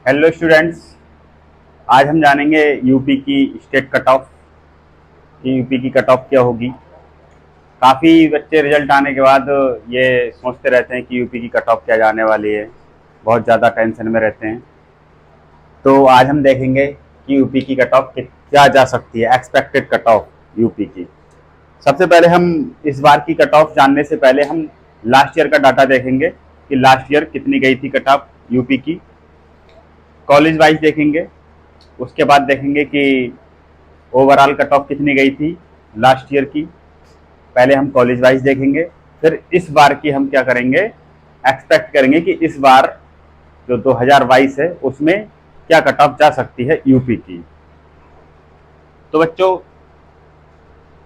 Hello students, आज हम जानेंगे यूपी की स्टेट कट ऑफ कि यूपी की कट ऑफ क्या होगी। काफ़ी बच्चे रिजल्ट आने के बाद ये सोचते रहते हैं कि यूपी की कट ऑफ क्या जाने वाली है, बहुत ज़्यादा टेंशन में रहते हैं। तो आज हम देखेंगे कि यूपी की कट ऑफ क्या जा सकती है, एक्सपेक्टेड कट ऑफ यूपी की। सबसे पहले हम इस बार की कट ऑफ जानने से पहले हम लास्ट ईयर का डाटा देखेंगे कि लास्ट ईयर कितनी गई थी कट ऑफ यूपी की। कॉलेज वाइज देखेंगे, उसके बाद देखेंगे कि ओवरऑल कट ऑफ कितनी गई थी लास्ट ईयर की। पहले हम कॉलेज वाइज देखेंगे, फिर इस बार की हम क्या करेंगे, एक्सपेक्ट करेंगे कि इस बार जो 2022 है उसमें क्या कट ऑफ जा सकती है यूपी की। तो बच्चों,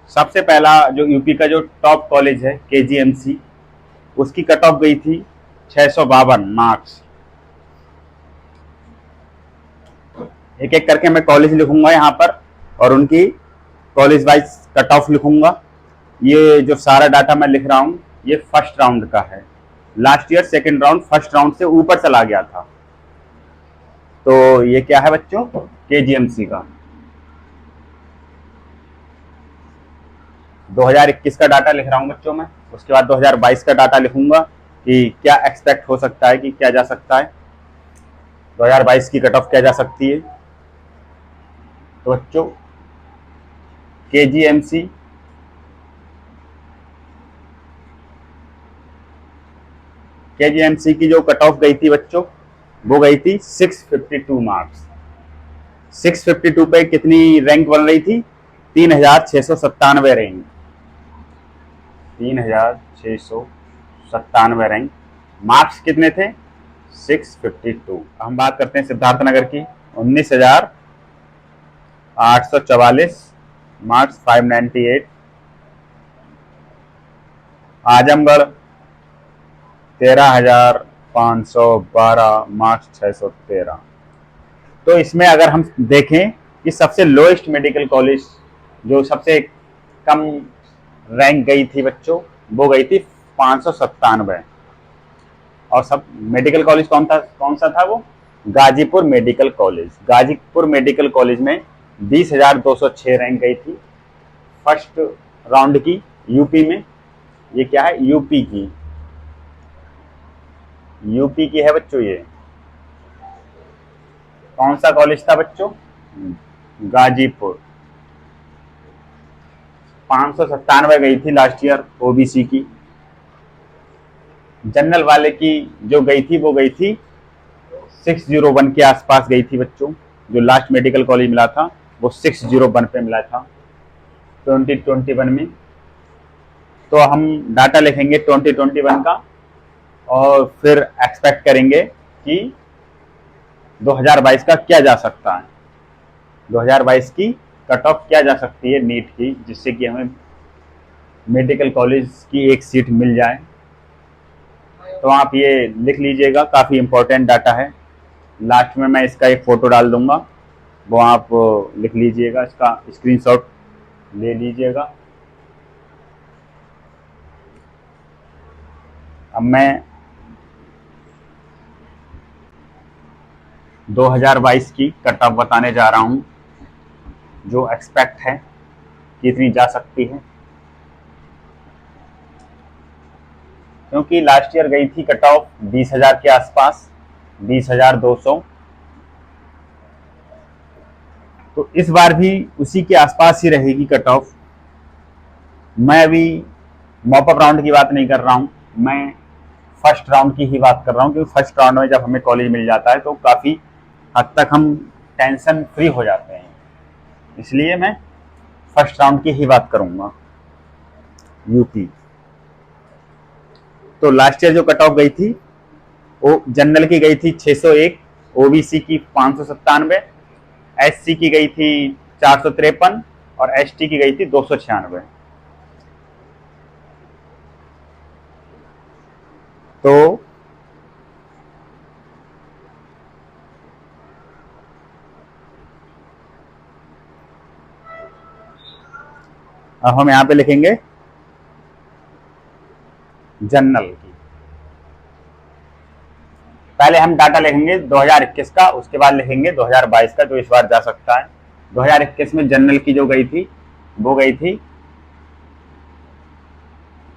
सबसे पहला जो यूपी का जो टॉप कॉलेज है केजीएमसी, उसकी कट ऑफ गई थी 652 मार्क्स। एक एक करके मैं कॉलेज लिखूंगा यहाँ पर और उनकी कॉलेज वाइज कट ऑफ लिखूंगा। ये जो सारा डाटा मैं लिख रहा हूँ ये फर्स्ट राउंड का है। Last year second round first round से ऊपर चला गया था। तो ये क्या है बच्चों, केजीएमसी का 2021 का डाटा लिख रहा हूँ बच्चों मैं। उसके बाद 2022 का डाटा लिखूंगा कि क्या एक्सपेक्ट हो सकता है, कि क्या जा सकता है 2022 की कट ऑफ क्या जा सकती है। तो बच्चों, केजीएमसी केजीएमसी की जो कट ऑफ गई थी बच्चों, वो गई थी 652 मार्क्स। 652 पे कितनी रैंक बन रही थी, 3697 रैंक। 3697 रैंक। मार्क्स कितने थे, 652। हम बात करते हैं सिद्धार्थनगर की, 19,844 मार्क्स 598। आजमगढ़ 13,512 मार्क्स 613। तो इसमें अगर हम देखें कि सबसे लोएस्ट मेडिकल कॉलेज जो सबसे कम रैंक गई थी बच्चों, वो गई थी 597। और सब मेडिकल कॉलेज कौन सा था वो, Ghazipur medical college. Ghazipur medical college में 20,206 रैंक गई थी फर्स्ट राउंड की यूपी में। ये क्या है, यूपी की है बच्चों। ये कौन सा कॉलेज था बच्चों, गाजीपुर। 597 गई थी लास्ट ईयर ओबीसी की। जनरल वाले की जो गई थी वो गई थी 601 के आसपास गई थी बच्चों। जो लास्ट मेडिकल कॉलेज मिला था वो 601 पे मिला था 2021 में। तो हम डाटा लिखेंगे 2021 का और फिर एक्सपेक्ट करेंगे कि 2022 का क्या जा सकता है, 2022 की कट ऑफ क्या जा सकती है नीट की, जिससे कि हमें मेडिकल कॉलेज की एक सीट मिल जाए। तो आप ये लिख लीजिएगा, काफ़ी इंपॉर्टेंट डाटा है। लास्ट में मैं इसका एक फ़ोटो डाल दूंगा, वो आप लिख लीजिएगा, इसका स्क्रीनशॉट ले लीजिएगा। अब मैं 2022 की कट ऑफ बताने जा रहा हूँ, जो एक्सपेक्ट है कितनी जा सकती है। क्योंकि लास्ट ईयर गई थी कट ऑफ 20,000 के आसपास, 20,200। तो इस बार भी उसी के आसपास ही रहेगी कट ऑफ। मैं अभी मॉपअप राउंड की बात नहीं कर रहा हूँ, मैं फर्स्ट राउंड की ही बात कर रहा हूँ। क्योंकि फर्स्ट राउंड में जब हमें कॉलेज मिल जाता है तो काफ़ी हद तक हम टेंशन फ्री हो जाते हैं, इसलिए मैं फर्स्ट राउंड की ही बात करूंगा यूपी। तो लास्ट ईयर जो कट ऑफ गई थी वो जनरल की गई थी 601, ओबीसी की 597, एससी की गई थी 453 और एसटी की गई थी 296। तो अब हम यहां पे लिखेंगे जनरल की। पहले हम डाटा लिखेंगे 2021 का, उसके बाद लिखेंगे 2022 का जो इस बार जा सकता है। 2021 में जनरल की जो गई थी वो गई थी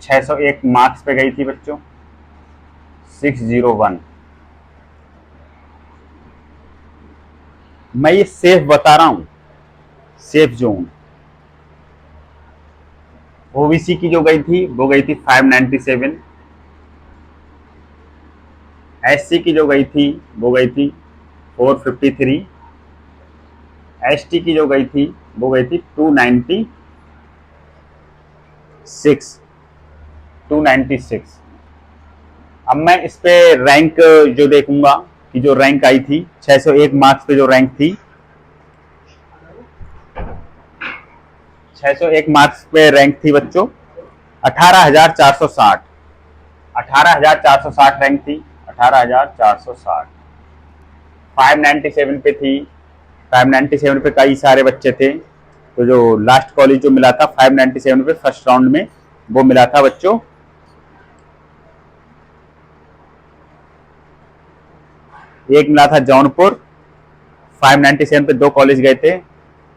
601 मार्क्स पे गई थी बच्चों, 601। मैं ये सेफ बता रहा हूं, सेफ जोन। ओबीसी की जो गई थी वो गई थी 597, एससी की जो गई थी वो गई थी 453, एसटी की जो गई थी वो गई थी 296। अब मैं इस पे रैंक जो देखूंगा कि जो रैंक आई थी 601 मार्क्स पे जो रैंक थी, 601 मार्क्स पे रैंक थी बच्चों 18,460, 18,460 रैंक थी, 18,460। 597 पे थी, 597 पे कई सारे बच्चे थे, तो जो लास्ट कॉलेज जो मिला था 597 पे फर्स्ट राउंड में वो मिला था बच्चों एक मिला था जौनपुर। 597 पे दो कॉलेज गए थे,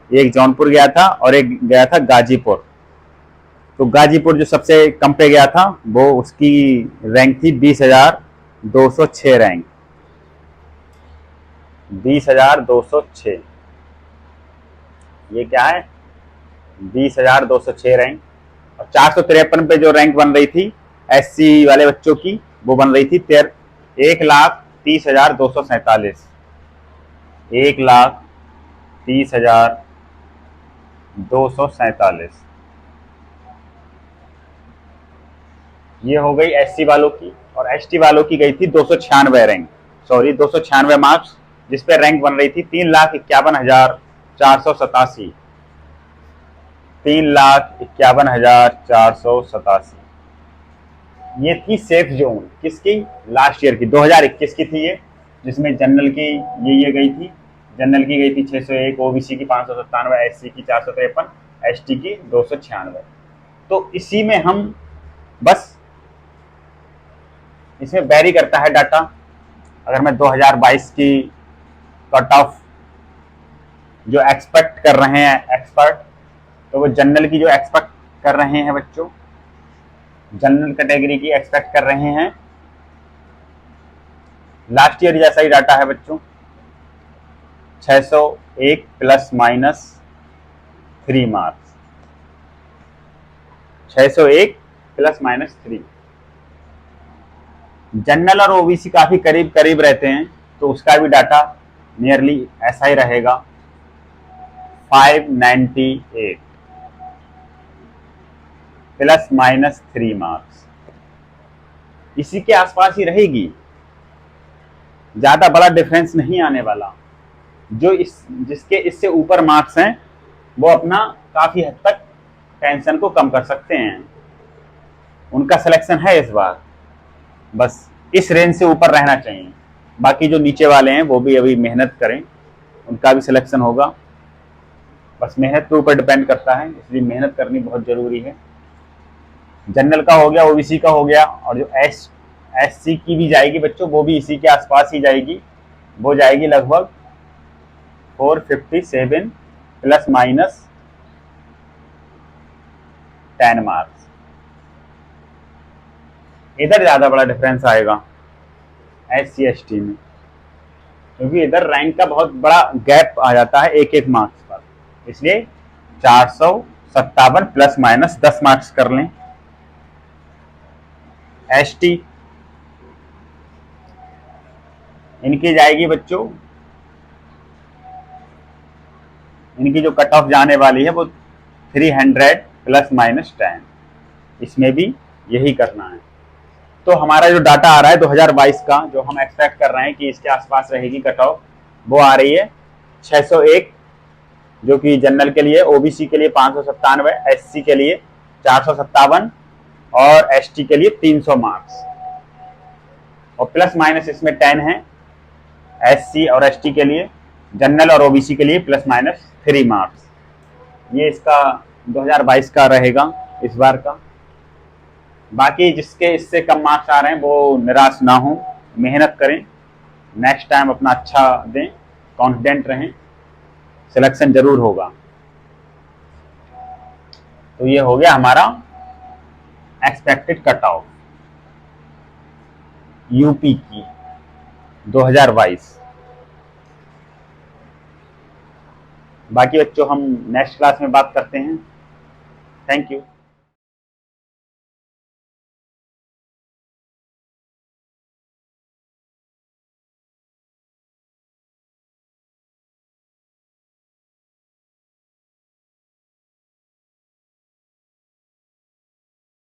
एक जौनपुर गया था और एक गया था गाजीपुर। तो गाजीपुर जो सबसे कम पे गया था वो उसकी रैंक थी 20,206 रैंक, 20,206। ये क्या है, 20,206 रैंक। और 453 पे जो रैंक बन रही थी एससी वाले बच्चों की वो बन रही थी 1,30,247, 1,30,247। ये हो गई एससी वालों की। और एसटी वालों की गई थी 296 रैंक, सॉरी 296 मार्क्स, जिसपे रैंक बन रही थी 3,51,487, 3,51,487। ये थी सेफ जोन किसकी, लास्ट ईयर की 2021 की थी ये, जिसमें जनरल की ये गई थी, जनरल की गई थी 601, ओबीसी की 597, एससी की 453, एसटी की 296। तो इसी में हम बस, इसमें वेरी करता है डाटा। अगर मैं 2022 की कट ऑफ जो एक्सपेक्ट कर रहे हैं एक्सपर्ट, तो वो जनरल की जो एक्सपेक्ट कर रहे हैं बच्चों, जनरल कैटेगरी की एक्सपेक्ट कर रहे हैं लास्ट ईयर जैसा ही डाटा है बच्चों, 601 plus minus 3 marks, 601 plus minus 3। General और ओबीसी काफी करीब करीब रहते हैं, तो उसका भी डाटा नियरली ऐसा ही रहेगा, 598 प्लस माइनस 3 मार्क्स, इसी के आसपास ही रहेगी, ज्यादा बड़ा डिफरेंस नहीं आने वाला। जो जिसके इससे ऊपर मार्क्स हैं वो अपना काफी हद तक टेंशन को कम कर सकते हैं, उनका सिलेक्शन है इस बार, बस इस रेंज से ऊपर रहना चाहिए। बाकी जो नीचे वाले हैं वो भी अभी मेहनत करें, उनका भी सिलेक्शन होगा, बस मेहनत के ऊपर डिपेंड करता है, इसलिए मेहनत करनी बहुत जरूरी है। जनरल का हो गया, ओबीसी का हो गया, और जो एससी की भी जाएगी बच्चों वो भी इसी के आसपास ही जाएगी, वो जाएगी लगभग 457 प्लस माइनस 10 मार्क्स। इधर ज्यादा बड़ा डिफरेंस आएगा एससी एसटी में, क्योंकि इधर रैंक का बहुत बड़ा गैप आ जाता है एक एक मार्क्स पर, इसलिए 457 प्लस माइनस 10 मार्क्स कर लें। एसटी इनकी जाएगी बच्चों, इनकी जो कट ऑफ जाने वाली है वो 300 प्लस माइनस 10, इसमें भी यही करना है। तो हमारा जो डाटा आ रहा है 2022 का, जो हम एक्सपेक्ट कर रहे हैं कि इसके आसपास रहेगी कट ऑफ, वो आ रही है 601, जो कि जनरल के लिए, ओबीसी के लिए 597, एससी के लिए 457 और एसटी के लिए 300 मार्क्स, और प्लस माइनस इसमें 10 है एससी और एसटी के लिए, जनरल और ओबीसी के लिए प्लस माइनस 3 मार्क्स। ये इसका 2022 का रहेगा इस बार का। बाकी जिसके इससे कम मार्क्स आ रहे हैं वो निराश ना हो, मेहनत करें, नेक्स्ट टाइम अपना अच्छा दें, कॉन्फिडेंट रहें, सिलेक्शन जरूर होगा। तो ये हो गया हमारा एक्सपेक्टेड कट ऑफ यूपी की 2022। बाकी बच्चों हम नेक्स्ट क्लास में बात करते हैं। Thank you.